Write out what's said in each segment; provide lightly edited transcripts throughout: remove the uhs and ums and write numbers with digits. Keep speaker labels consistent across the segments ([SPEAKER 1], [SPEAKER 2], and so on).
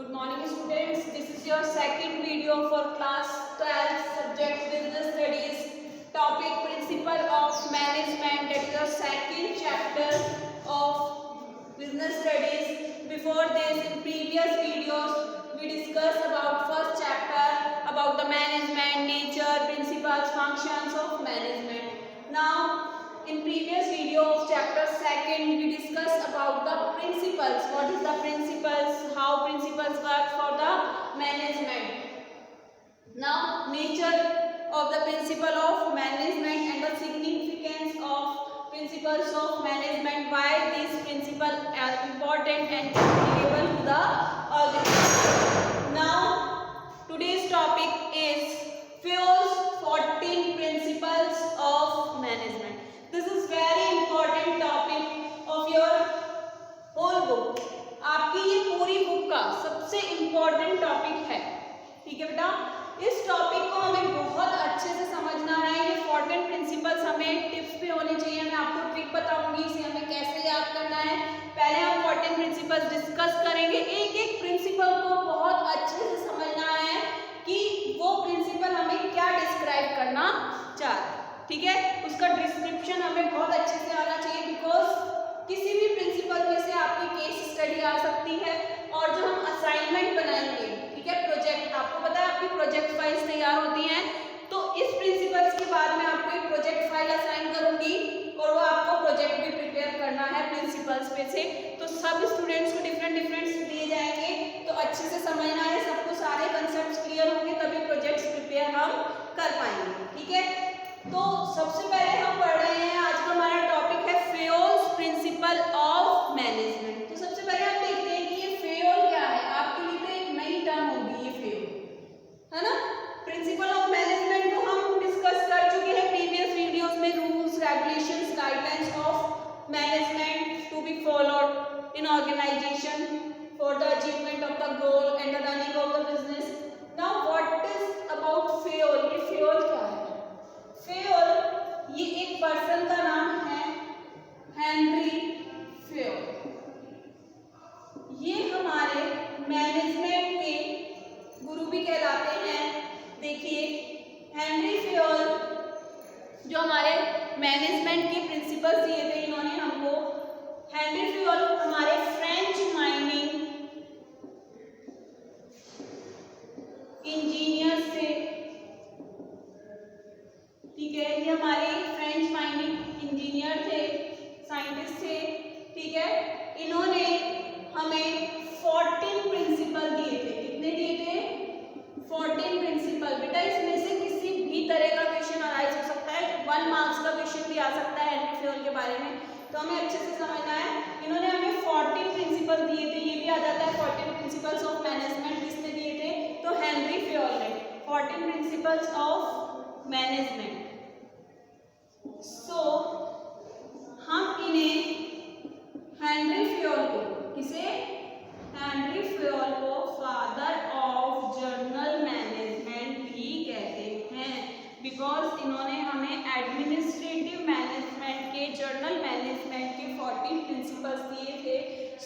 [SPEAKER 1] Good morning students, this is your second video for class 12 subject business studies, topic principle of management, that is the second chapter of business studies. Before this, in previous videos we discussed about first chapter about the management, nature, principles, functions of management. Now in previous video of chapter second we discussed about the principles. What is the principles, how principles work for the management. Now nature of the principle of management and the significance of principles of management, why these principles are important and applicable to the organization. Now today's topic is FAO's 14 principles of management. This is very important topic of your whole book. आपकी ये पूरी book का सबसे important topic है, ठीक है बेटा। इस टॉपिक को हमें बहुत अच्छे से समझना है। ये 14 प्रिंसिपल्स हमें टिप्स पे होने चाहिए। मैं आपको ट्रिक बताऊंगी, इसे हमें कैसे याद करना है। पहले हम 14 प्रिंसिपल्स डिस्कस करेंगे। एक एक प्रिंसिपल को बहुत अच्छे से समझना है कि वो प्रिंसिपल हमें क्या डिस्क्राइब करना चाहता है, ठीक है। उसका डिस्क्रिप्शन हमें बहुत अच्छे से आना चाहिए, बिकॉज किसी भी प्रिंसिपल में से आपकी केस स्टडी आ सकती है। और जो हम असाइनमेंट बनाएंगे, ठीक है, प्रोजेक्ट, आपको पता है आपकी प्रोजेक्ट फाइल्स तैयार होती हैं, तो इस प्रिंसिपल्स के बाद मैं आपको एक प्रोजेक्ट फाइल असाइन करूंगी और वो आपको प्रोजेक्ट भी प्रिपेयर करना है प्रिंसिपल्स पे से। तो सब स्टूडेंट्स को डिफरेंट दिए जाएंगे, तो अच्छे से समझना है, सबको सारे कंसेप्ट क्लियर होंगे तभी प्रोजेक्ट्स प्रिपेयर हम कर पाएंगे, ठीक है। तो सबसे पहले हम पढ़ रहे हैं, आज का हमारा टॉपिक है FAO's प्रिंसिपल ऑफ मैनेजमेंट। तो सबसे पहले हम देखते हैं कि ये FAO क्या है। आपके लिए तो एक नई टर्म होगी ये FAO, है ना। प्रिंसिपल ऑफ मैनेजमेंट तो हम डिस्कस कर चुके हैं प्रीवियस वीडियोस में। Rules, regulations, guidelines of management to be followed in organization for the achievement of the goal and the running of the business. Now what is about FAO? ये FAO क्या है? FAO ये एक person का नाम है, Henry FAO। ये हमारे मैनेजमेंट के गुरु भी कहलाते हैं। देखिए हेनरी FAO जो हमारे मैनेजमेंट के प्रिंसिपल्स दिए थे इन्होंने हमको। हेनरी FAO हमारे फ्रेंच माइनिंग इंजीनियर से, ठीक है, ये हमारे फ्रेंच माइनिंग इंजीनियर थे, साइंटिस्ट थे, ठीक है। इन्होंने हमें 14 प्रिंसिपल दिए थे। कितने दिए थे? 14 प्रिंसिपल। बेटा इसमें से किसी भी तरह का क्वेश्चन अराइज हो सकता है, 1 मार्क्स का क्वेश्चन भी आ सकता है हेनरी FAO के बारे में, तो हमें अच्छे से समझना है। इन्होंने हमें 14 प्रिंसिपल दिए थे, ये भी आ जाता है 14 प्रिंसिपल्स ऑफ मैनेजमेंट। किसने दिए थे? तो हेनरी FAO ने 14 प्रिंसिपल्स ऑफ मैनेजमेंट। सो हम इन्हें हेनरी FAO को, किसे? हेनरी FAO को फादर ऑफ जर्नल मैनेजमेंट भी कहते हैं, बिकॉज इन्होंने हमें एडमिनिस्ट्रेटिव मैनेजमेंट के, जर्नल मैनेजमेंट के 14 प्रिंसिपल्स दिए थे।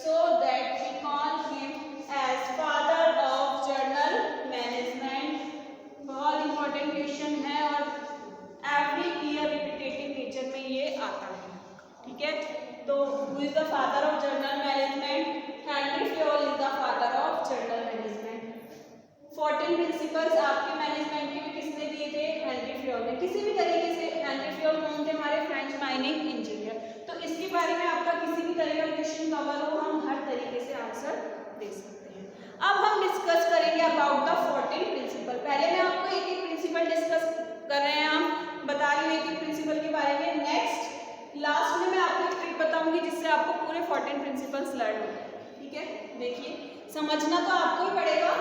[SPEAKER 1] So that we call him as father of general management. बहुत इंपॉर्टेंट क्वेश्चन है और एवरी ईयर रिपीटेटिव नेचर में ये आता है, ठीक है। तो who is the father of general management? Henry FAO is the father of general management. 14 principles आपके मैनेजमेंट के भी किसने दिए थे? हेनरी FAO ने। किसी भी तरीके से हेनरी FAO कौन थे? हमारे फ्रेंच माइनिंग इंजीनियर। तो इसके बारे में आपका किसी भी तरह का क्वेश्चन कवर हो, हम हर तरीके से आंसर दे सकते हैं। अब हम डिस्कस करेंगे अबाउट द 14 प्रिंसिपल। पहले मैं आपको एक एक प्रिंसिपल डिस्कस कर रहे हैं, हम बता रही हूँ एक एक प्रिंसिपल के बारे में। नेक्स्ट लास्ट में मैं आपको एक ट्रिक बताऊंगी जिससे आपको पूरे 14 प्रिंसिपल्स लर्न हो जाए, ठीक है। देखिए समझना तो आपको ही पड़ेगा,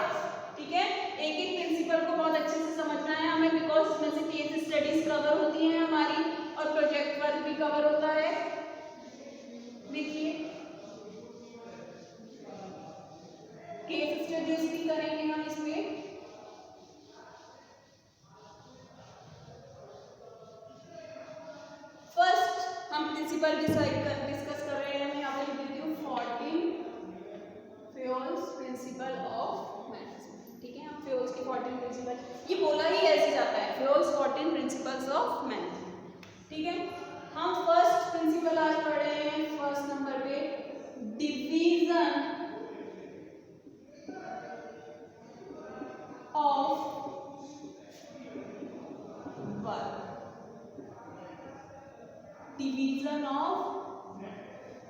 [SPEAKER 1] ठीक है। एक एक प्रिंसिपल को बहुत अच्छे से समझना है हमें, बिकॉज इसमें से केस स्टडीज कवर होती हैं हमारी और प्रोजेक्ट वर्क भी कवर होता है। देखिए केस स्टडीज भी करेंगे हम इसमें। फर्स्ट हम प्रिंसिपल डिस्कस कर रहे हैं। मैं यहाँ पे लिख देती हूँ 14 FAO's principle of division of work, division of.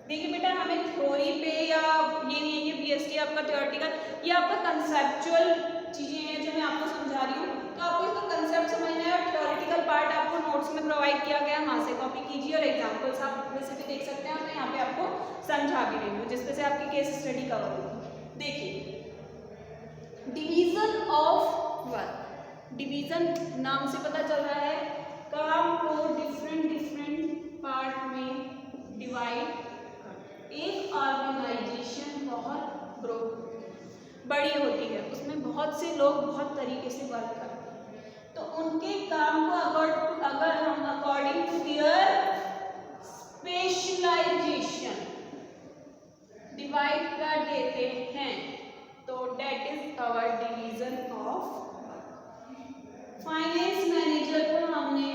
[SPEAKER 1] देखिए बेटा, हमें थ्योरी पे या ये नहीं है कि बीएसटी आपका थ्योरेटिकल, ये आपका कंसेप्चुअल चीजें हैं जो मैं आपको समझा रही हूँ, तो आपको इसका कंसेप्ट समझना है और थ्योरेटिकल पार्ट आपको नोट्स में प्रोवाइड किया गया, वहाँ से कॉपी कीजिए और एग्जाम्पल्स आप वैसे भी देख सकते हैं और मैं यहाँ पे आपको समझा भी रही हूँ जिसपे से आपकी केस स्टडी कवर होगी। देखिए, डिवीजन ऑफ वर्क, डिवीजन नाम से पता चल रहा है काम को डिफरेंट पार्ट में डिवाइड। एक ऑर्गेनाइजेशन बहुत बड़ी होती है, उसमें बहुत से लोग बहुत तरीके से वर्क करते हैं, तो उनके काम को अगर हम according to their specialization divide कर देते हैं तो that is our division of. Finance manager को हमने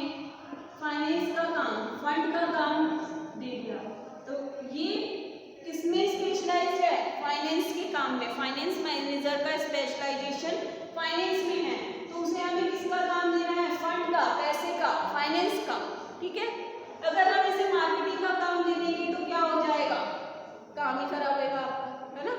[SPEAKER 1] फाइनेंस का काम, फंड का काम दे दिया, तो ये किसमें स्पेशलाइज्ड है? फाइनेंस के काम में। फाइनेंस मैनेजर का स्पेशलाइजेशन फाइनेंस में है, तो उसे हमें किसका काम देना है? फंड का, पैसे का, फाइनेंस का। ठीक है, अगर हम इसे मार्केटिंग का काम दे देंगे तो क्या हो जाएगा? काम ही खराब होगा आपका, है ना।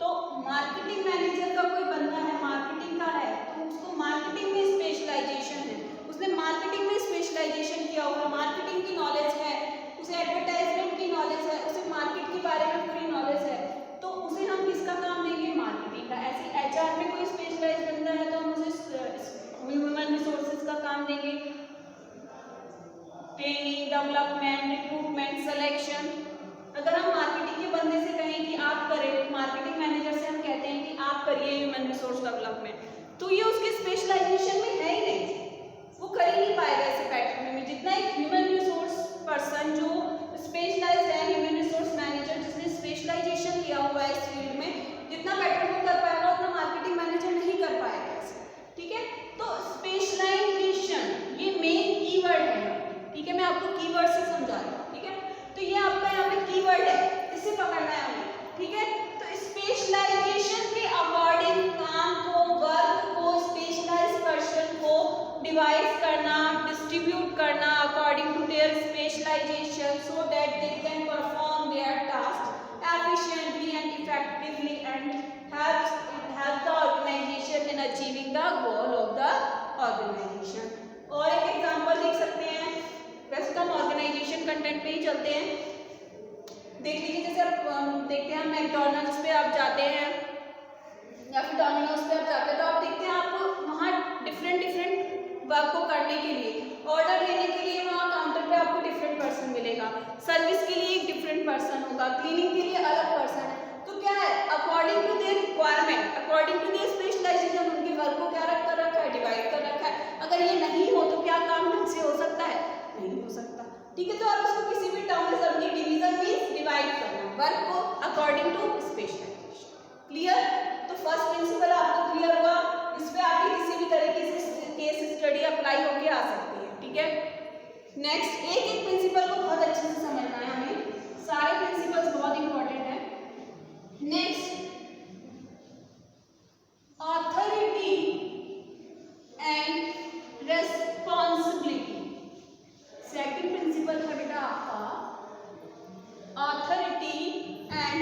[SPEAKER 1] तो मार्केटिंग मैनेजर का कोई बंदा है, मार्केटिंग का है, तो उसको मार्केटिंग में स्पेशलाइजेशन है, उसने मार्केटिंग में स्पेशलाइजेशन किया हुआ, मार्केटिंग की नॉलेज है, उसे एडवर्टाइजमेंट की नॉलेज है, उसे मार्केट के बारे में पूरी नॉलेज है, तो उसे हम किसका काम देंगे? मार्केटिंग का। ऐसे एचआर में कोई स्पेशलाइज बंदा है तो हम उसे ह्यूमन रिसोर्सेज का काम देंगे, ट्रेनिंग, डेवलपमेंट, रिक्रूटमेंट, सिलेक्शन। अगर हम मार्केटिंग के बंदे से कहें कि आप करें, मार्केटिंग मैनेजर से हम कहते हैं कि आप करिए ह्यूमन रिसोर्स डेवलपमेंट, तो ये उसके स्पेशलाइजेशन में है ही नहीं, वो कर ही नहीं पाएगा ऐसे पैटर्न में। जितना एक ह्यूमन रिसोर्स पर्सन जो स्पेशलाइज्ड है, ह्यूमन रिसोर्स मैनेजर जिसने स्पेशलाइजेशन लिया हुआ है इस फील्ड में, जितना पैटर्न वो कर पाएगा उतना मार्केटिंग मैनेजर नहीं कर पाएगा ऐसे। ठीक है, तो स्पेशलाइजेशन ये मेन कीवर्ड है। ठीक है, मैं आपको कीवर्ड से समझा रही हूँ। ठीक है, तो ये आपका यहाँ पे कीवर्ड है, इसे पकड़ना है हमें। ठीक है, तो स्पेशलाइजेशन के अकॉर्डिंग काम को, वर्क को, स्पेशलाइज्ड पर्सन को डिवाइड करना, डिस्ट्रीब्यूट करना according to their specialization, so that they can perform their task efficiently and effectively and help the organization in achieving the goal of the organization। और एक example देख सकते हैं, वैसे तो हम ऑर्गेनाइजेशन कंटेंट पे ही चलते हैं। देख लीजिए, जैसे आप देखते हैं मैकडॉनल्ड्स पे आप जाते हैं या फिर डोमिनोज पे आप जाते हैं, तो आप देखते हैं आपको वहाँ डिफरेंट वर्क को करने के लिए, ऑर्डर लेने के लिए वहाँ काउंटर पे आपको डिफरेंट पर्सन मिलेगा, सर्विस के लिए एक डिफरेंट पर्सन होगा, क्लीनिंग के लिए अलग पर्सन है। तो क्या है, according to their requirement, according to their specialization उनके वर्क को क्या रखा है? डिवाइड कर रखा है। अगर ये नहीं हो तो क्या काम ढंग से हो सकता है? नहीं हो सकता। ठीक है, तो आप इसको किसी भी टर्म में समझिए, डिवीजन मींस डिवाइड करना वर्क को अकॉर्डिंग टू स्पेशलाइजेशन। क्लियर? तो फर्स्ट प्रिंसिपल आपको क्लियर हुआ, इस पे आपकी किसी भी तरीके से केस स्टडी अप्लाई होके आ सकती है। ठीक है, नेक्स्ट एक प्रिंसिपल को बहुत अच्छे से समझना है हमें, सारे प्रिंसिपल्स बहुत इंपॉर्टेंट है। Next, authority and responsibility. Second principle है बेटा आपका authority and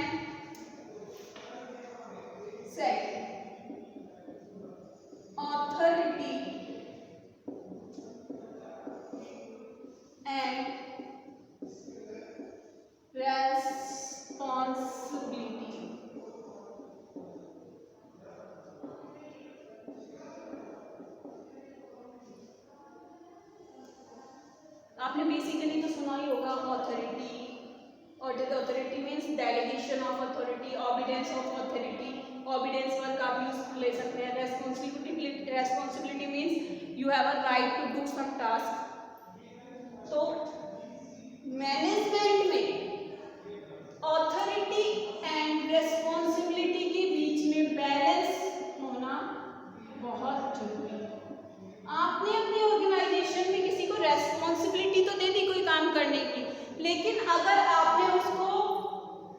[SPEAKER 1] authority and responsibility. आपने बेसिकली तो सुना ही होगा ऑथोरिटी, और authority means delegation of authority, obedience of authority, obedience work आप यूज ले सकते हैं। Responsibility means you have a right to do some task. तो मैनेजमेंट में ऑथोरिटी एंड रेस्पॉन्सिबिलिटी के बीच में बैलेंस होना बहुत जरूरी है। आपने अपनी ऑर्गेनाइजेशन में किसी को रेस्पॉन्सिबिलिटी तो दे दी कोई काम करने की, लेकिन अगर आपने उसको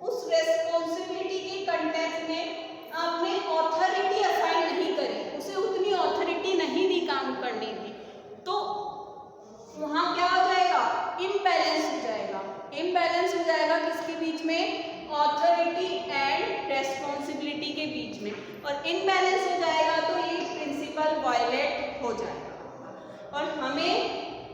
[SPEAKER 1] उस रेस्पॉन्सिबिलिटी इनबैलेंस हो जाएगा तो ये प्रिंसिपल वायलेट हो जाएगा। और हमें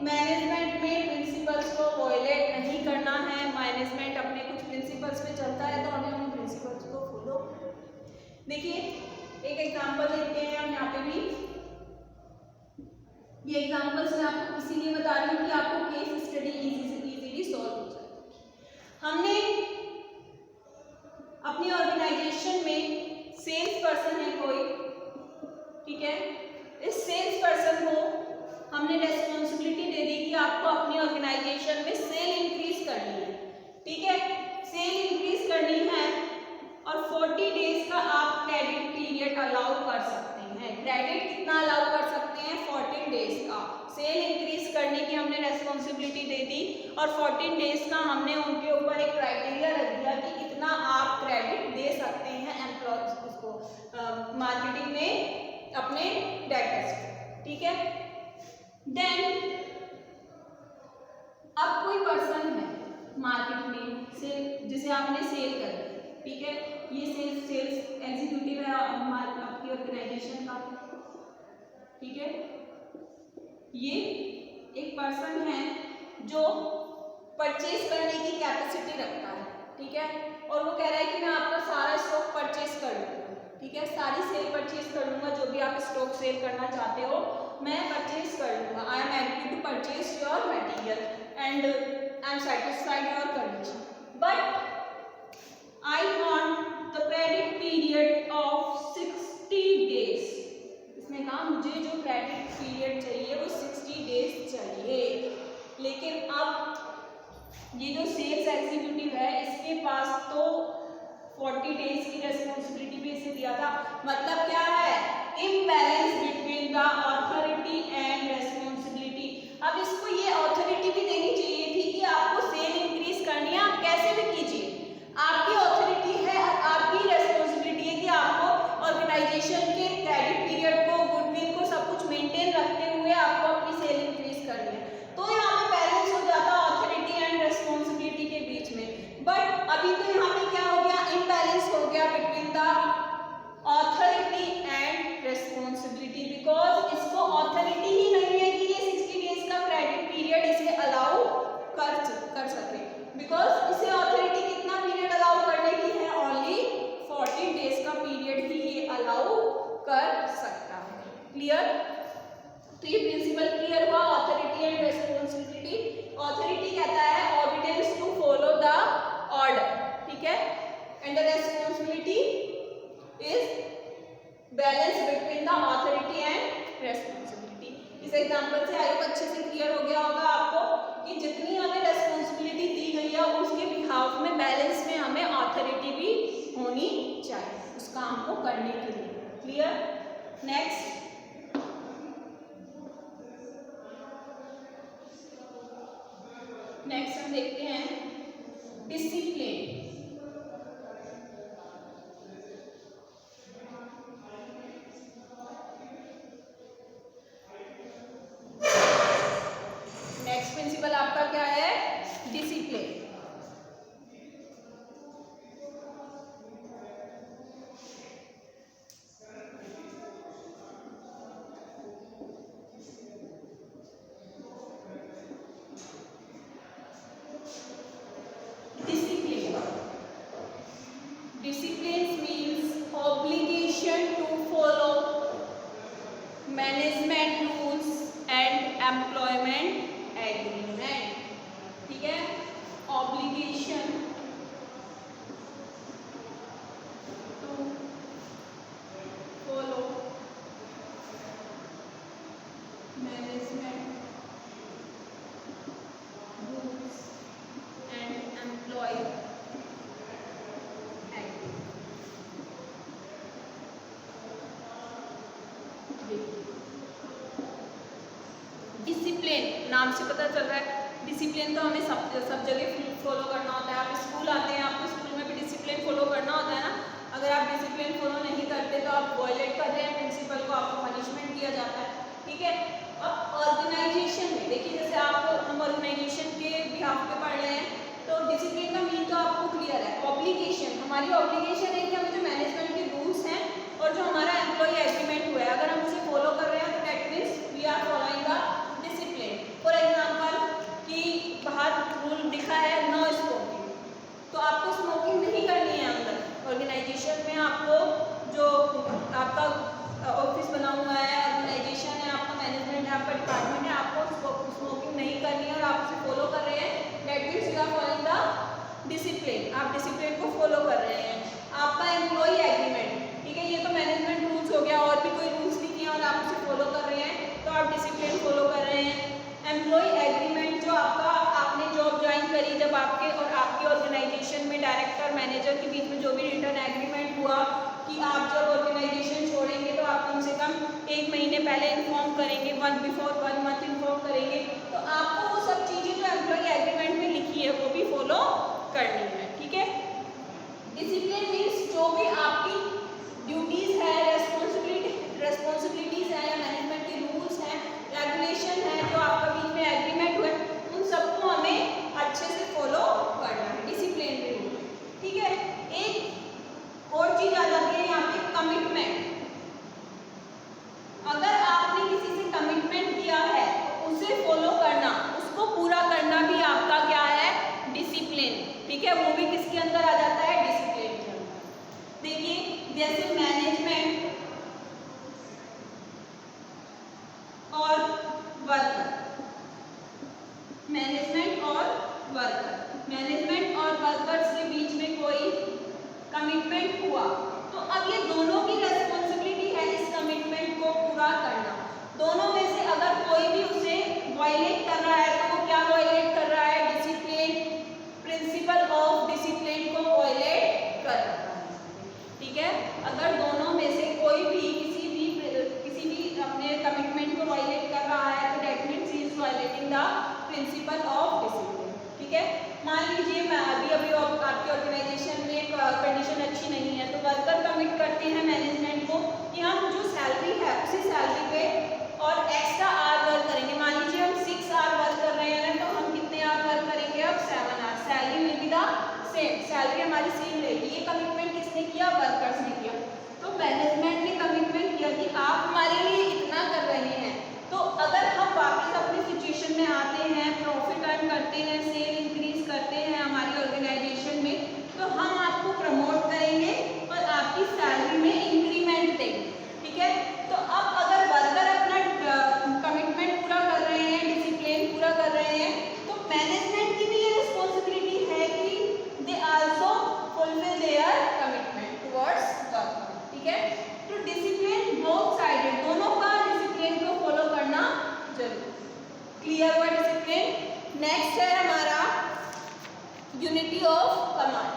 [SPEAKER 1] मैनेजमेंट में प्रिंसिपल्स को वायलेट नहीं करना है। मैनेजमेंट अपने कुछ प्रिंसिपल्स पे चलता है तो हमें उन प्रिंसिपल्स को फॉलो। देखिए एक एग्जांपल लेते हैं हम यहाँ पे भी। ये एग्जांपल्स मैं आपको इसीलिए बता रही हूँ कि आपको केस स्टडी इजीली सॉल्व हो जाए। हमने अपनी ऑर्गेनाइजेशन में सेल्स पर्सन है कोई, ठीक है, इस सेल्स पर्सन को हमने रेस्पॉन्सिबिलिटी दे दी कि आपको अपनी ऑर्गेनाइजेशन में सेल इंक्रीज करनी है, ठीक है, सेल इंक्रीज करनी है और 40 डेज का आप क्रेडिट पीरियड अलाउ कर सकते हैं। क्रेडिट कितना अलाउ कर सकते हैं? 14 डेज का। सेल इंक्रीज करने की हमने रेस्पॉन्सिबिलिटी दे दी और 14 डेज का हमने उनके ऊपर एक क्राइटेरिया रख दिया कि कितना आप क्रेडिट दे सकते हैं एम्प्लॉयज उसको मार्केटिंग में अपने डेटर्स को, ठीक है। देन अब कोई पर्सन है मार्केट में सेल, जिसे आपने सेल कर दी, ठीक है, ये सेल्स एग्जीक्यूटिव है आपकी ऑर्गेनाइजेशन का, ठीक है। ये एक पर्सन है जो परचेज करने की कैपेसिटी रखता है, ठीक है, और वो कह रहा है कि मैं आपका सारा स्टॉक परचेज कर लूँगा, ठीक है, सारी सेल परचेज कर लूँगा, जो भी आप स्टॉक सेल करना चाहते हो मैं परचेज कर लूँगा। I am agree to purchase your material and I am satisfied your condition, but I want the credit period of 60 days. इसने कहा मुझे जो क्रेडिट पीरियड चाहिए वो 60 डेज चाहिए, लेकिन अब ये जो सेल्स एग्जीक्यूटिव है इसके पास तो 40 डेज की रेस्पॉन्सिबिलिटी भी इसे दिया था। मतलब क्या है? Imbalance between the authority and responsibility. अब इसको ये ऑथोरिटी भी देनी चाहिए थी कि आपको सेल इंक्रीज करनी है, आप कैसे भी कीजिए, आपकी ऑथोरिटी है, आपकी रेस्पॉन्सिबिलिटी है कि आपको ऑर्गेनाइजेशन के क्रेडिट पीरियड को, गुडविल को, सब कुछ मेंटेन रखते हुए आपको अपनी सेल इंक्रीज करनी है। तो यहाँ पे बैलेंस हो जाता ऑथोरिटी एंड रेस्पॉन्सिबिलिटी के बीच में। बट अभी तो यहाँ पे क्या हो गया? इम्बैलेंस हो गया between the authority and responsibility, because इसको ऑथोरिटी ही नहीं है कि ये 60 डेज का क्रेडिट पीरियड इसे अलाउ कर सके, बिकॉज इसे ऑथोरिटी कितना पीरियड अलाउ करने की है? ओनली 40 डेज का पीरियड ही ये अलाउ कर सकता है। क्लियर? तो ये प्रिंसिपल क्लियर हुआ, ऑथोरिटी एंड रेस्पॉन्सिबिलिटी। ऑथोरिटी कहता है ऑबिडियंस टू फॉलो द ऑर्डर, ठीक है, and the responsibility is balance between the authority and responsibility. इस एग्जांपल से आई होप अच्छे से क्लियर हो गया होगा आपको कि जितनी हमें रेस्पॉन्सिबिलिटी दी गई है उसके बिहाफ में बैलेंस में हमें ऑथोरिटी भी होनी चाहिए उस काम को करने के लिए। क्लियर? नेक्स्ट हम देखते हैं डिसिप्लिन। नेक्स्ट प्रिंसिपल आपका क्या है? Discipline. Discipline means obligation to follow management rules and employment agreement, ठीक है, obligation to follow management rules and employment। Discipline नाम से पता चल रहा है, डिसिप्लिन तो हमें सब जगह फॉलो करना होता है। आप स्कूल आते हैं, आपको स्कूल में भी डिसिप्लिन फॉलो करना होता है ना। अगर आप डिसिप्लिन फॉलो नहीं करते तो आप वायलेट कर रहे हैं प्रिंसिपल को, आपको पनिशमेंट दिया जाता है, ठीक है। अब ऑर्गेनाइजेशन में देखिए, जैसे हम ऑर्गेनाइजेशन के बिहाफ पे पढ़ रहे हैं तो डिसिप्लिन का मीन तो आपको क्लियर है। ऑब्लिगेशन, हमारी ऑब्लिगेशन है कि हमें जो मैनेजमेंट के रूल्स हैं और जो हमारे शीर्षक में आपको जो आपका ऑफिस बना हुआ है, ऑर्गेनाइजेशन है, आपका मैनेजमेंट है, आपका डिपार्टमेंट है, आपको स्मोकिंग नहीं करनी है और आप उसे फॉलो कर रहे हैं, that means you are following the discipline, आप डिसिप्लिन को फॉलो कर रहे हैं। आपका एम्प्लॉय एग्रीमेंट, ठीक है, ये तो मैनेजमेंट रूल्स हो गया, और भी कोई रूल्स नहीं किया और आप उसे फॉलो कर रहे हैं तो आप डिसिप्लिन फॉलो कर रहे हैं। एम्प्लॉय एग्रीमेंट जो आपने जॉब ज्वाइन करी, जब आपके और आपके ऑर्गेनाइजेशन में डायरेक्टर मैनेजर के बीच में जो भी रिटर्न एग्रीमेंट हुआ कि आप जब ऑर्गेनाइजेशन छोड़ेंगे तो आप कम से कम 1 महीने पहले इन्फॉर्म करेंगे, 1 मंथ इन्फॉर्म करेंगे, तो आपको वो सब चीज़ें जो एम्प्लॉय एग्रीमेंट में लिखी है वो भी फॉलो करनी है, ठीक है। डिसिप्लिन मीन्स जो भी आपकी ड्यूटीज है, रेस्पॉन्सिबिलिटीज है या मैनेजमेंट के रूल्स हैं, रेगुलेशन है, जो आपका बीच में एग्रीमेंट हुआ है, उन सबको हमें अच्छे से फॉलो करना है, डिसिप्लिन रूल, ठीक है। एक और चीज आ जाती है यहाँ पे, कमिटमेंट। अगर आपने किसी से कमिटमेंट किया है तो उसे फॉलो करना, उसको पूरा करना भी आपका क्या है, डिसिप्लिन, ठीक है। वो भी किसके अंदर आ जाता है, डिसिप्लिन के अंदर। देखिए जैसे मैनेजमेंट और वर्कर, मैनेजमेंट और वर्कर्स के बीच में कोई कमिटमेंट हुआ तो अब ये दोनों की रेस्पॉन्सिबिलिटी है इस कमिटमेंट को पूरा करना। दोनों में से अगर कोई भी उसे वायलेट कर रहा है तो वो क्या वायलेट कर रहा है, डिसिप्लिन, प्रिंसिपल ऑफ डिसिप्लिन को वायलेट कर रहा है, ठीक है। अगर दोनों में से कोई भी किसी भी अपने कमिटमेंट को वायलेट कर रहा है तो that means he is violating the principle of discipline, ठीक है। मान लीजिए मैं अभी आपके ऑर्गेनाइजेशन में कंडीशन अच्छी नहीं है तो वर्कर कमिट करते हैं मैनेजमेंट को कि हम जो सैलरी है उसी सैलरी पे और एक्स्ट्रा आवर वर्क करेंगे। मान लीजिए हम 6 आवर वर्क कर रहे हैं तो हम कितने आवर वर्क करेंगे, अब 7 hour, salary will be the same, salary हमारी सेम रहेगी। ये कमिटमेंट किसने किया, वर्कर्स ने किया। तो मैनेजमेंट ने कमिटमेंट किया कि आप हमारे लिए इतना कर रहे हैं, तो अगर हम वापस अपनी सिचुएशन में आते हैं, प्रॉफिट अर्न करते हैं, सेल इंक्रीज करते हैं हमारी ऑर्गेनाइजेशन में, तो हम आपको प्रमोट करेंगे और आपकी सैलरी में इंक्रीमेंट देंगे, ठीक है। तो अब अगर वर्कर अपना कमिटमेंट पूरा कर रहे हैं, डिसिप्लिन पूरा कर रहे हैं, तो मैनेजमेंट की भी ये रिस्पॉन्सिबिलिटी है कि they also fulfil there commitment towards worker, ठीक है। तो डिसिप्लिन बोथ साइडेड, दोनों का डिसिप्लिन को फॉलो करना जरूर। क्लियर हुआ डिसिप्लिन। नेक्स्ट है हमारा यूनिटी ऑफ कमांड।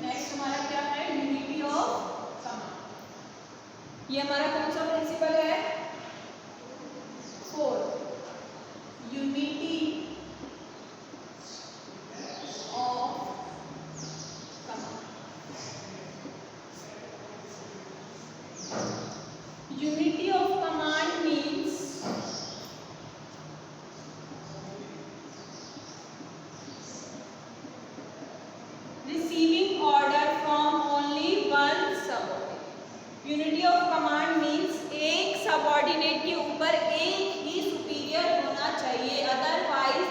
[SPEAKER 1] नेक्स्ट हमारा क्या है, यूनिटी ऑफ कमांड। ये हमारा कौन सा प्रिंसिपल है, 4, unity of command. Unity of command means receiving order from only one subordinate। Unity of command means एक सबऑर्डिनेट के ऊपर एक ही सुपीरियर होना चाहिए, अदरवाइज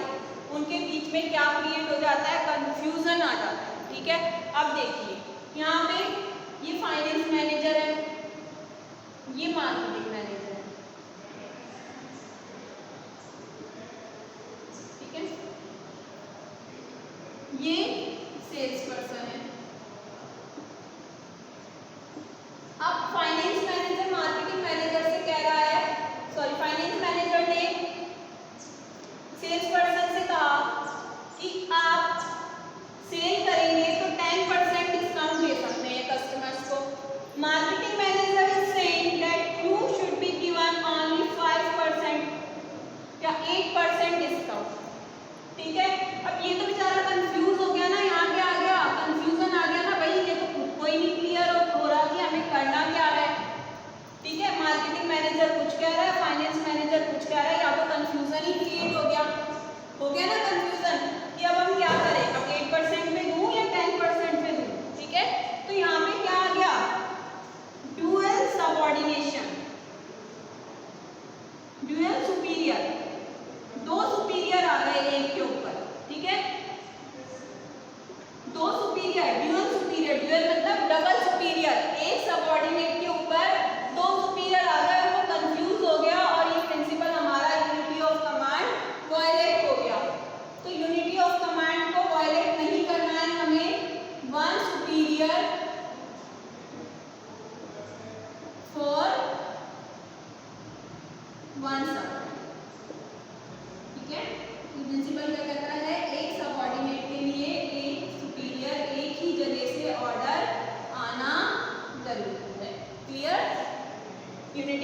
[SPEAKER 1] उनके बीच में क्या क्रिएट हो जाता है, कंफ्यूजन आ जाता है, ठीक है। अब देखिए यहाँ पे ये फाइनेंस मैनेजर है, ये मार्केटिंग मैनेजर है, ठीक है, ये सेल्स पर्सन है। अब फाइनेंस मैनेजर मार्केटिंग मैनेजर से कह रहा है, सॉरी फाइनेंस मैनेजर ने सेल्स पर्सन से कहा कि आप सेल करेंगे तो 10% डिस्काउंट दे सकते हैं कस्टमर्स को। Marketing manager is saying that you should be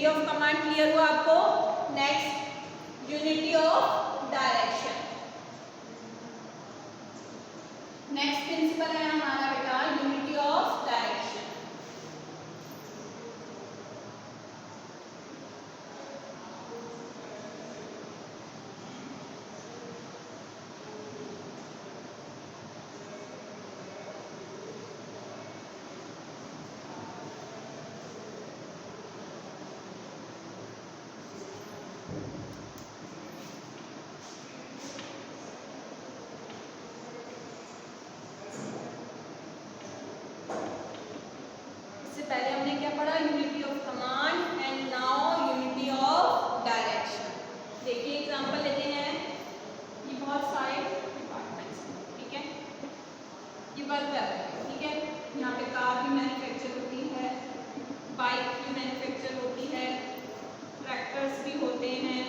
[SPEAKER 1] unity of command clear हुआ आपको। Next unity of direction. Next principle है हमारा बेटा यूनिटी ऑफ डायरेक्शन। पहले हमने क्या पढ़ा, unity of command and now unity of direction. देखिए एग्जांपल लेते हैं, ये बहुत सारे डिपार्टमेंट्स, ठीक है, ये वर्कर है, ठीक है, यहाँ पे कार भी मैन्युफैक्चर होती है, बाइक भी मैन्युफैक्चर होती है, ट्रैक्टर्स भी होते हैं,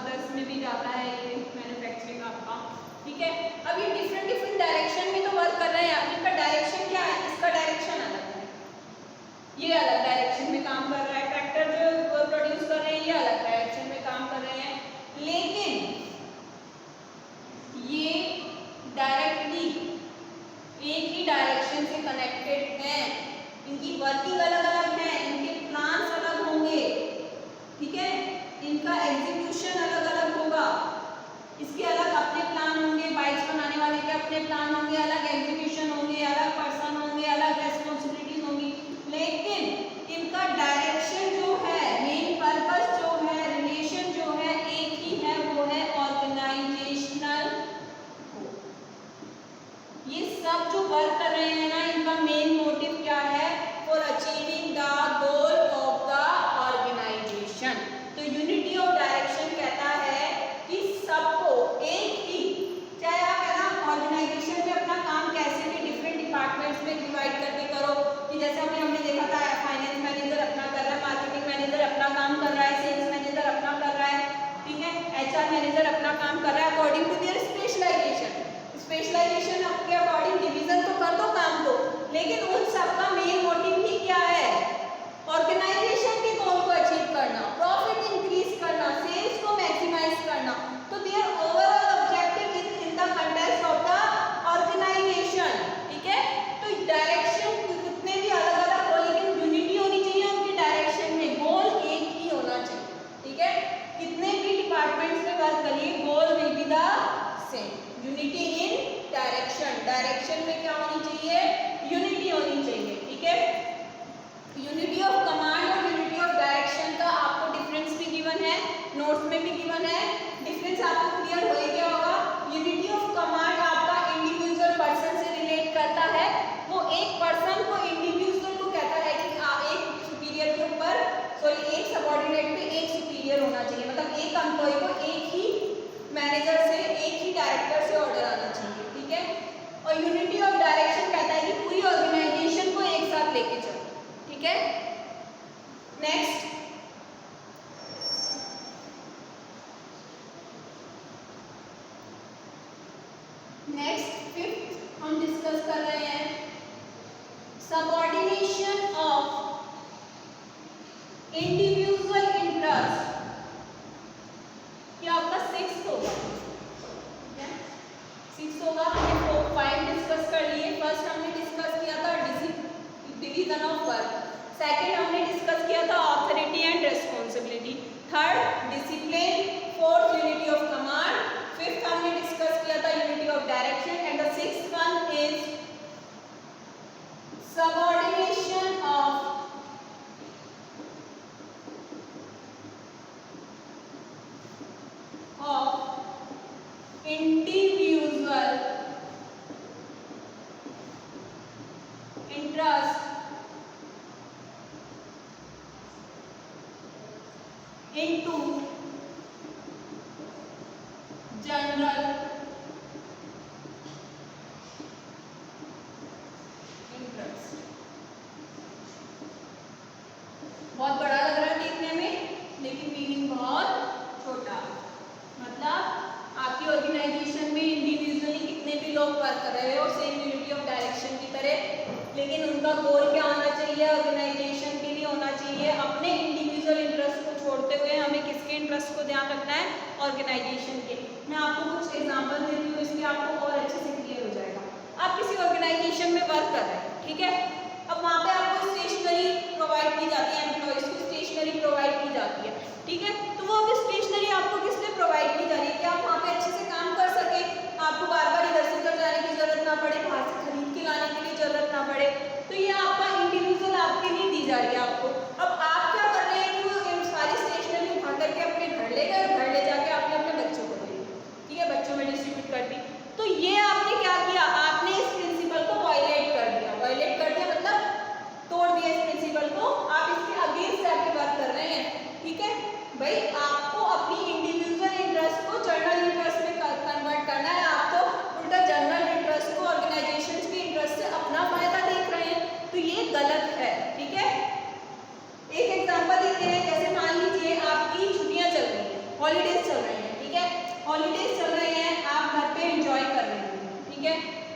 [SPEAKER 1] अदर्स में भी जाता है ये मैन्युफैक्चरिंग आपका, ठीक है। अब ये डिफरेंट डिफरेंट डायरेक्शन में तो वर्क कर रहे हैं, इनका डायरेक्शन क्या है, इसका डायरेक्शन अलग है, ये अलग डायरेक्शन में काम कर रहा है, ट्रैक्टर जो प्रोड्यूस कर रहे हैं ये अलग डायरेक्शन में काम कर रहे हैं, लेकिन ये डायरेक्टली एक ही डायरेक्शन से कनेक्टेड हैं, इनकी वर्किंग अलग अलग है, इनके प्लान्स अलग होंगे, ठीक है, इनका एग्जीक्यूशन अलग अलग होगा, इसके अलग अपने प्लान होंगे, बाइक्स बनाने वाले के अपने प्लान होंगे, अलग एग्जीक्यूशन होंगे, अलग पर्सन होंगे, अलग रेस्पॉन्सिबिलिटीज होंगी, लेकिन इनका डायरेक्शन जो है, मेन पर्पस जो है, रिलेशन जो है एक ही है, वो है ऑर्गेनाइजेशनल। ये सब जो वर्क कर रहे हैं ना, इनका मेन मोटिव क्या है, for achieving the goal of the organization. तो यूनिटी ऑफ डायरेक्शन कहता है कि सबको एक ही, चाहे आप है ना ऑर्गेनाइजेशन में अपना काम कैसे भी डिफरेंट डिपार्टमेंट्स में डिवाइड करके करो, कि जैसे हमने देखा था फाइनेंस मैनेजर अपना कर रहा है, मार्केटिंग मैनेजर अपना काम कर रहा है, सेल्स मैनेजर अपना कर रहा है, ठीक है, एचआर मैनेजर अपना काम कर रहा है according to their specialization. Specialization आपके अकॉर्डिंग डिवीजन तो कर दो काम को, लेकिन उन सबका मेन मोटिव ही क्या है, ऑर्गेनाइजेशन के गोल को अचीव करना, प्रॉफिट इंक्रीज करना, सेल्स को मैक्सिमाइज करना। तो their overall objective is in the context of the organization, ठीक है। तो डायरेक्शन कितने भी अलग अलग हो, लेकिन यूनिटी होनी चाहिए उनके डायरेक्शन में, गोल एक ही होना चाहिए, ठीक है। कितने भी डिपार्टमेंट्स में वर्क करिए, goal will be the same, unity in direction. Direction में क्या होनी चाहिए, यूनिटी होनी चाहिए, ठीक है। यूनिटी ऑफ कमांड और यूनिटी ऑफ डायरेक्शन का आपको डिफरेंस भी गिवन है, नोट्स में भी गिवन है, डिफरेंस आपको क्लियर हो ही गया होगा। यूनिटी ऑफ कमांड आपका इंडिविजुअल पर्सन से रिलेट करता है, वो एक पर्सन को इंडिविजुअल को कहता है कि एक सुपीरियर के ऊपर, सॉरी एक सबऑर्डिनेट पे एक सुपीरियर होना चाहिए, मतलब एक एम्प्लॉय को एक ही मैनेजर से, एक ही डायरेक्टर से ऑर्डर आना चाहिए, ठीक है। और यूनिटी ऑफ डायरेक्शन कहता है कि पूरी ऑर्गेनाइजेशन को एक साथ लेके चलो, ठीक है। नेक्स्ट फिफ्थ हम डिस्कस कर रहे हैं सबऑर्डिनेशन ऑफ इंडिविजुअल इंटरेस्ट। क्या आपका सिक्स्थ होगा, सिक्स्थ होगा। हमने 5 डिस्कस कर लिए। फर्स्ट हमने डिस्कस किया था डिवीजन ऑफ वर्क, सेकंड हमने डिस्कस किया था authority and responsibility, third discipline, fourth unity of command, fifth हमने डिस्कस किया था unity of direction, and the sixth one is subordination of individual interest into general interest। बहुत बड़ा लग रहा है देखने में, लेकिन मीनिंग बहुत छोटा, मतलब आपकी ऑर्गेनाइजेशन में इंडिविजुअली कितने भी लोग वर्क कर रहे हो सेम यूनिटी ऑफ डायरेक्शन की तरह, लेकिन उनका गोल क्या होना चाहिए, ऑर्गेनाइजेशन के लिए होना चाहिए ऑर्गेनाइजेशन के। मैं आपको कुछ एग्जांपल देती हूँ, इसमें आपको और अच्छे से क्लियर हो जाएगा। आप किसी ऑर्गेनाइजेशन में वर्क कर रहे हैं, ठीक है, अब वहाँ पे आपको स्टेशनरी प्रोवाइड की जाती है, एम्प्लॉइज को स्टेशनरी प्रोवाइड की जाती है, ठीक है, तो वो अभी स्टेशनरी आपको किस लिए प्रोवाइड की जा रही है कि आप वहाँ पे अच्छे से काम कर सके, आपको बार बार इधर से उधर जाने की जरूरत ना पड़े, बाहर से खरीद के लाने के लिए जरूरत ना पड़े, तो ये आपका इंडिविजुअल आपके लिए दी जा रही है आपको। अब आप क्या कर रहे हैं कि वो सारी स्टेशनरी उठा करके अपने घर ले गए, घर ले जाके आपने अपने बच्चों को दे दी, ठीक है, बच्चों में डिस्ट्रीब्यूट कर दी, तो ये आपने क्या किया, आपने इस प्रिंसिपल को वायलेट कर दिया। वायलेट कर दिया मतलब तोड़ दिया इस प्रिंसिपल को, आप इसके अगेंस्ट जाके वर्क कर रहे हैं, ठीक है भाई। आपको अपनी इंडिविजुअल इंटरेस्ट को जर्नल इंटरेस्ट में कन्वर्ट करना है, आप तो उल्टा जर्नल इंटरेस्ट को ऑर्गेनाइजेशन के इंटरेस्ट से अपना फायदा देख रहे हैं, तो ये गलत है, ठीक है। एक एग्जांपल लेते हैं, जैसे मान लीजिए आपकी छुट्टियां चल रही हैं, हॉलीडेज चल रहे हैं, ठीक है, हॉलीडेज चल रहे हैं, आप घर पे एंजॉय कर रहे हैं, ठीक है,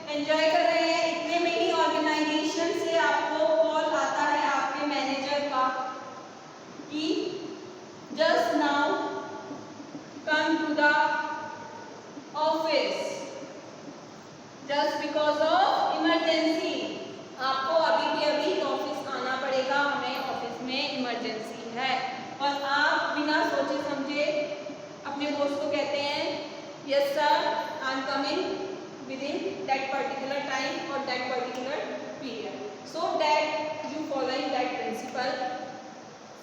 [SPEAKER 1] एंजॉय कर रहे हैं, इतने में ही ऑर्गेनाइजेशन से आपको कॉल आता है आपके मैनेजर का कि just now come to the office just because of emergency, आपको अभी के अभी ऑफिस आना पड़ेगा, हमें ऑफिस में इमरजेंसी है, और आप बिना सोचे समझे अपने बॉस को कहते हैं yes sir I am coming with in that particular time और that particular period, so that you following that principle.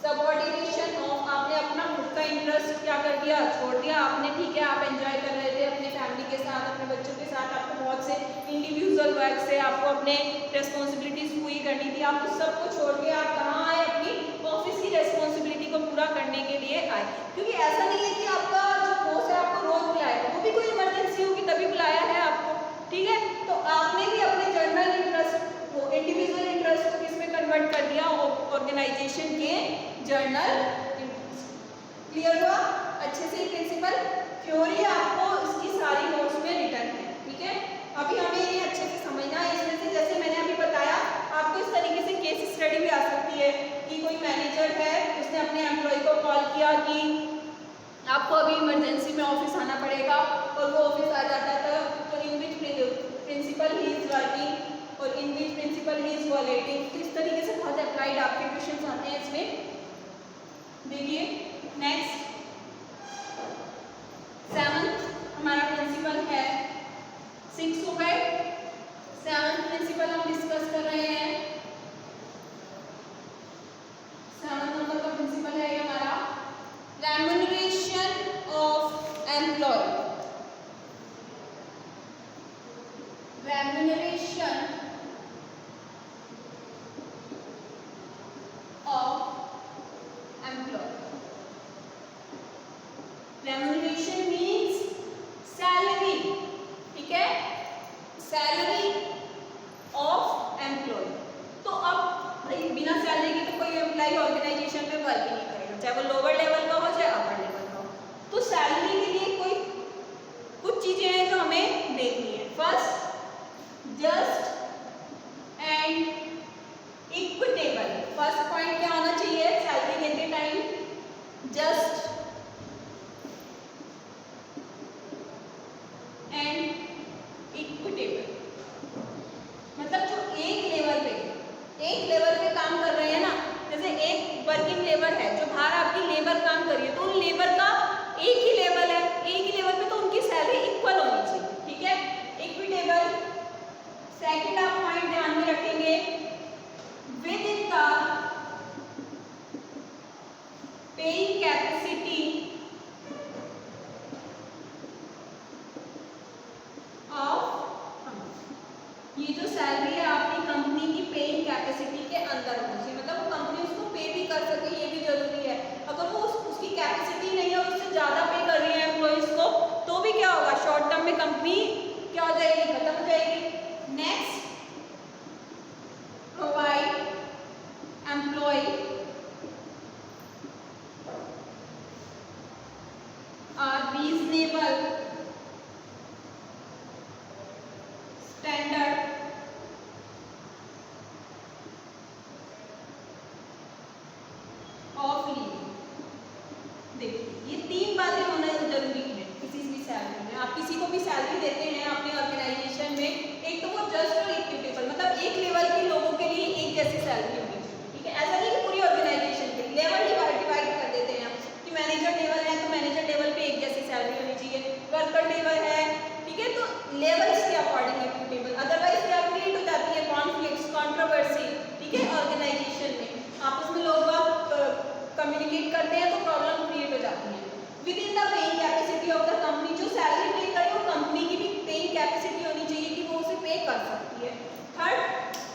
[SPEAKER 1] Subordination of, आपने अपना खुद का इंटरेस्ट क्या कर दिया, छोड़ दिया आपने, ठीक है, आप एंजॉय कर रहे थे अपनी फैमिली के साथ, अपने बच्चों के साथ, आपको बहुत से इंडिविजुअल वर्क से आपको अपने रेस्पॉन्सिबिलिटीज पूरी करनी थी, आप उस सब को छोड़ के आप कहाँ आए, अपनी ऑफिस की रेस्पॉन्सिबिलिटी को पूरा करने के लिए आए, क्योंकि ऐसा नहीं है कि आपका जो बॉस है आपको रोज बुलाएगा, वो भी कोई इमरजेंसी होगी तभी बुलाया है आपको, ठीक है, तो आपने भी अपने जर्नल इंटरेस्ट को, इंडिविजुअल इंटरेस्ट को किसमें कन्वर्ट कर दिया, ऑर्गेनाइजेशन के जर्नल इंटरेस्ट। क्लियर हुआ अच्छे से प्रिंसिपल, थ्योरी आपको इसकी सारी नोट्स में रिटर्न है, ठीक है, अभी हमें ये अच्छे से समझना है। इसमें से जैसे मैंने अभी बताया आपको इस तरीके से केस स्टडी भी आ सकती है कि कोई मैनेजर है, उसने अपने एम्प्लॉय को कॉल किया कि आपको अभी इमरजेंसी में ऑफिस आना पड़ेगा, और वो ऑफिस आ जाता था, तो in which principle he is working और in which principle he is वॉलेटिंग, तो इस तरीके से बहुत अप्लाइड आपके क्वेश्चन आते हैं इसमें। देखिए नेक्स्ट 7th हमारा प्रिंसिपल है, 6 हो गए, 7th प्रिंसिपल हम डिस्कस कर रहे हैं, 7th नंबर का प्रिंसिपल है ये हमारा remuneration of employee. Remuneration of employee, remuneration means salary, ठीक है, सैलरी ऑफ एम्प्लॉय। तो अब भाई बिना सैलरी के तो कोई एम्प्लॉय ऑर्गेनाइजेशन में वर्क ही नहीं करेगा, चाहे वो लोअर लेवल का हो चाहे अपर लेवल का हो, तो सैलरी के लिए कोई कुछ चीजें हैं जो हमें देखनी है। First just and equitable, first point क्या होना चाहिए सैलरी देते टाइम, जस्ट एंड इक्विटेबल, मतलब जो एक लेवल पे काम कर रहे हैं ना, जैसे एक वर्किंग लेबर है जो बाहर आपकी लेबर काम कर रही है, तो उन लेबर का एक ही लेवल है, एक ही लेवल पे, तो उनकी सैलरी इक्वल होनी चाहिए, ठीक है, इक्विटेबल। सेकंड आप पॉइंट ध्यान में रखेंगे, with in the paying capacity of, ये जो सैलरी है आपकी कंपनी की पेइंग कैपेसिटी के अंदर होनी चाहिए, मतलब वो कंपनी उसको पे भी कर सके, ये भी जरूरी है। अगर वो उसकी कैपेसिटी नहीं है और उससे ज़्यादा पे कर रही है एम्प्लॉइज को, तो भी क्या होगा, शॉर्ट टर्म में कंपनी क्या हो जाएगी, खत्म हो जाएगी। Next provide employee reasonable standard of living. देखिए ये 3 बातें होना जरूरी है। है। थर्ड,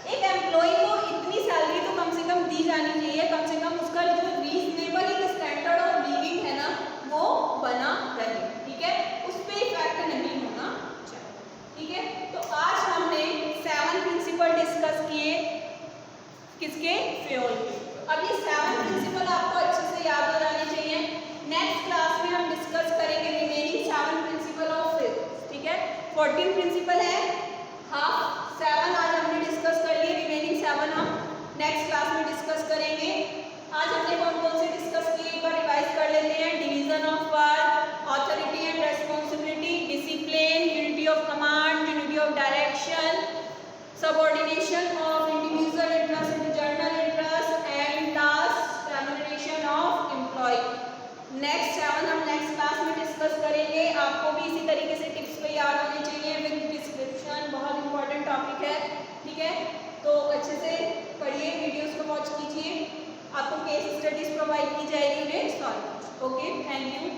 [SPEAKER 1] एक एम्प्लॉय को इतनी सैलरी तो कम से कम दी जानी चाहिए, कम से कम उसका जो रीजनेबल एक स्टैंडर्ड ऑफ लिविंग है ना वो बना रहे, ठीक है, उस पर इफेक्ट नहीं होना चाहिए, ठीक है। तो आज हमने 7 प्रिंसिपल डिस्कस किए, किसके, फ्यूल के। अब ये 7 प्रिंसिपल आपको अच्छे से याद हो जाने चाहिए। नेक्स्ट क्लास में हम डिस्कस करेंगे रिमेनिंग 7 प्रिंसिपल ऑफ फिजिक्स, ठीक है। 14 प्रिंसिपल है, हाँ 7 आज हमने डिस्कस कर लिए, रिमेनिंग 7 हम नेक्स्ट क्लास में डिस्कस करेंगे। आज हमने कौन कौन से डिस्कस किए एक बार रिवाइज कर लेते हैं। Division of work, authority and responsibility, discipline, unity of command, unity of direction, subordination of individual interest in general interest and task remuneration of employee. Next 7 हम नेक्स्ट क्लास में डिस्कस करेंगे। आपको भी इसी तरीके से टिप्स पे याद होने चाहिए विद डिस्क्रिप्शन, बहुत इंपॉर्टेंट टॉपिक है, ठीक है। तो अच्छे से पढ़िए, वीडियोस को वॉच कीजिए, आपको केस स्टडीज प्रोवाइड की जाएगी उन्हें सॉल्व। Okay, thank you.